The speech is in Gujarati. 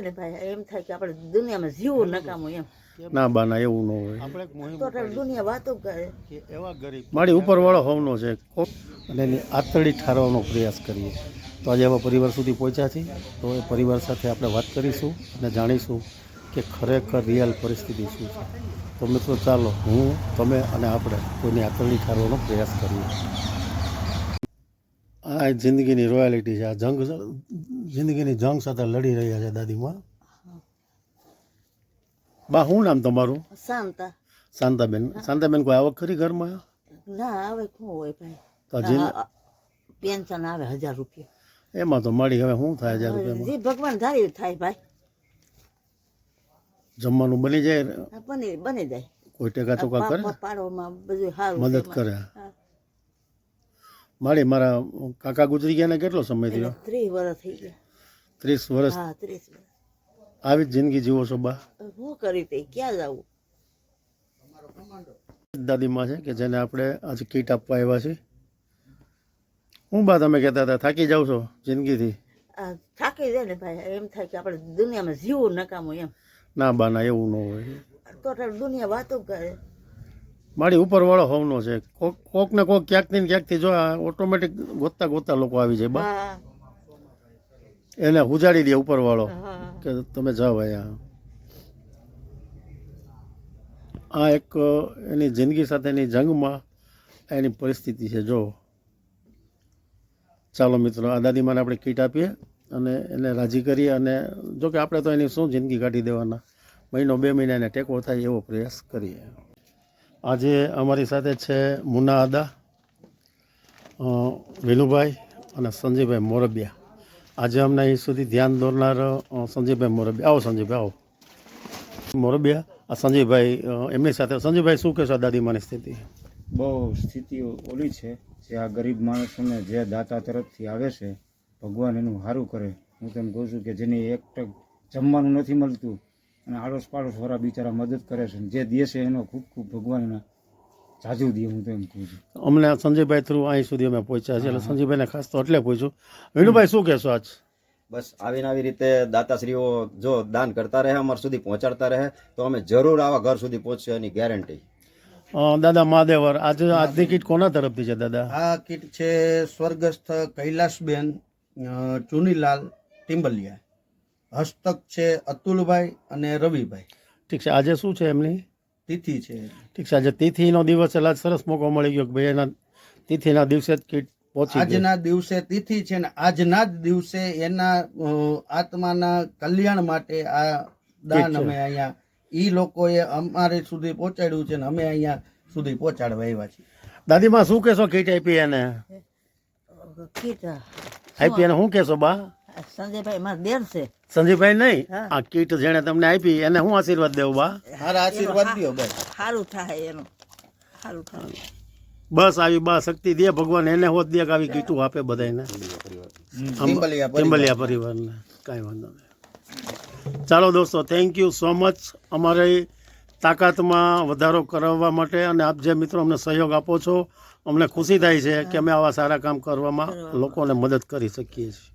ને ભાઈ એમ થાય કે આપણે દુનિયામાં જીવવું નકામું એમ ના બાના એવું ન હોય. આપણે એક મુહિમ તો દુનિયા વાતો કરે કે એવા ગરીબ મારી ઉપરવાળો હોવનો છે અને એની આતરડી ઠારવાનો પ્રયાસ કરીએ. તો આજે એવા પરિવાર સુધી પહોંચ્યા છીએ. તો એ પરિવાર સાથે આપણે વાત કરીશું અને જાણીશું કે ખરેખર રિયલ પરિસ્થિતિ શું છે. તો મિત્રો ચાલો હું, તમે અને આપણે કોઈની આતરડી ઠારવાનો પ્રયાસ કરીએ. આ જિંદગીની રોયાલિટી છે. આ જિંદગીની જંગ સાથે લડી રહ્યા છે દાદીમાં. બા શું નામ તમારું? શાંતા. શાંતાબેન. શાંતાબેન કોઈ આવક ખરી ઘરમાં? ના આવે શું હોય ભાઈ, તો પેન્શન આવે 1000 રૂપિયા. એમાં તો મળી હવે શું થાય 1000 રૂપિયામાં? જે ભગવાન ધારી થાય ભાઈ. જમવાનું બની જાય? બની જાય. કોઈ ટેકા ચોકા કરે? પાડોમાં બધું સારું મદદ કરે. મારા કાકા ગુજરી ગયા ને કેટલો સમય થયો? 30 વર્ષ થઈ ગયા. 30 વર્ષ? હા 30 વર્ષ. આવી જ જિંદગી જીવો છો બા? શું કરી તે ક્યાં જવું? દાદીમાં છે કે જેને આપણે આજે કીટ આપવા આવ્યા છીએ. હું બા તમે કહેતા હતા થાકી જાવ છો જિંદગીથી? થાકી જાય ને ભાઈ, એમ થાય કે આપણે દુનિયામાં જીવવું નકામું એમ. ના બા ના એવું ન હોય. તો દુનિયા વાતો કરે. મારી ઉપરવાળો હોવનો છે. કોક ને કોક ક્યાંકથી ને ક્યાંકથી જો ઓટોમેટિક ગોતતા લોકો આવી જાય બા. એને ઉજાડી દે ઉપરવાળો કે તમે જાઓ અહીંયા. આ એક એની જિંદગી સાથેની જંગમાં એની પરિસ્થિતિ છે. જો ચાલો મિત્રો, આ દાદીમાને આપણે કીટ આપીએ અને એને રાજી કરીએ. અને જો કે આપણે તો એની શું જિંદગી કાઢી દેવાના, મહિનો 2 મહિના એને ટેકો થાય એવો પ્રયાસ કરીએ. આજે અમારી સાથે છે મુન્ના આદા, વિનુભાઈ અને સંજયભાઈ મોરબિયા. આજે અમને અહીં સુધી ધ્યાન દોરનાર સંજયભાઈ મોરબિયા. આવો સંજયભાઈ આવો. મોરબિયા આ સંજયભાઈ એમની સાથે. સંજયભાઈ શું કહેશો દાદીમાની સ્થિતિ? બહુ સ્થિતિ ઓલી છે. જે આ ગરીબ માણસોને જે દાતા તરફથી આવે છે, ભગવાન એનું સારું કરે. હું તેમ કહું છું કે જેને એક ટક જમવાનું નથી મળતું અને આડોશ પાડોશવાળા બિચારા મદદ કરે છે, જે દે છે એનો ખૂબ ખૂબ ભગવાન એના જાજુ દે. હું તો એમ કહું છું. અમને સંજયભાઈ થ્રુ અહીં સુધી અમે પહોંચ્યા છીએ. એટલે સંજયભાઈને ખાસ તો એટલે પૂછ્યું. વિનુભાઈ શું કહેશો આજ? બસ આવીને આવી રીતે દાતાશ્રીઓ જો દાન કરતા રહે, અમારા સુધી પહોંચાડતા રહે તો અમે જરૂર આવા ઘર સુધી પહોંચશે એની ગેરંટી. દાદા મહાદેવર, આજે આજની કીટ કોના તરફથી છે દાદા? આ કીટ છે સ્વર્ગસ્થ કૈલાસબેન ચુનીલાલ ટિમ્બલિયા. હસ્તક છે અતુલભાઈ અને રવિભાઈ. ઠીક છે. આજે શું છે એમની તિથિ છે? ઠીક છે. આજે તિથિનો દિવસ એટલે આજ સરસ મોકો મળી ગયો કે ભાઈ એના તિથિના દિવસે જ કીટ પહોંચી ગઈ. આજના દિવસે તિથિ છે ને આજના જ દિવસે એના આત્માના કલ્યાણ માટે આ દાન અમે અહીંયા ઈ લોકોએ અમારે સુધી પહોંચાડ્યું છે ને અમે અહીંયા સુધી પહોંચાડવા આવ્યા છીએ. દાદીમાં શું કહેશો કીટ આપી એને? કીટ આપી એને શું કહેશો બા? સંજયભાઈ મારા દેર છે. સંજયભાઈ નહીં, આ કીટ જેણે તમને આપી એને હું આશીર્વાદ દેવું બા? મારા આશીર્વાદ દો ભાઈ. સારું થાય એનું, સારું થાય. બસ આવી બા શક્તિ દે ભગવાન, એને હોત દે કે આવી કીટું આપે બધાને, ટિમ્બલિયા પરિવારને. કાંઈ વાંધો નહીં. ચાલો દોસ્તો, થેન્ક યુ સો મચ અમારી તાકાતમાં વધારો કરવા માટે. અને આપ જે મિત્રો અમને સહયોગ આપો છો, અમને ખુશી થાય છે કે અમે આવા સારા કામ કરવામાં લોકોને મદદ કરી શકીએ છીએ.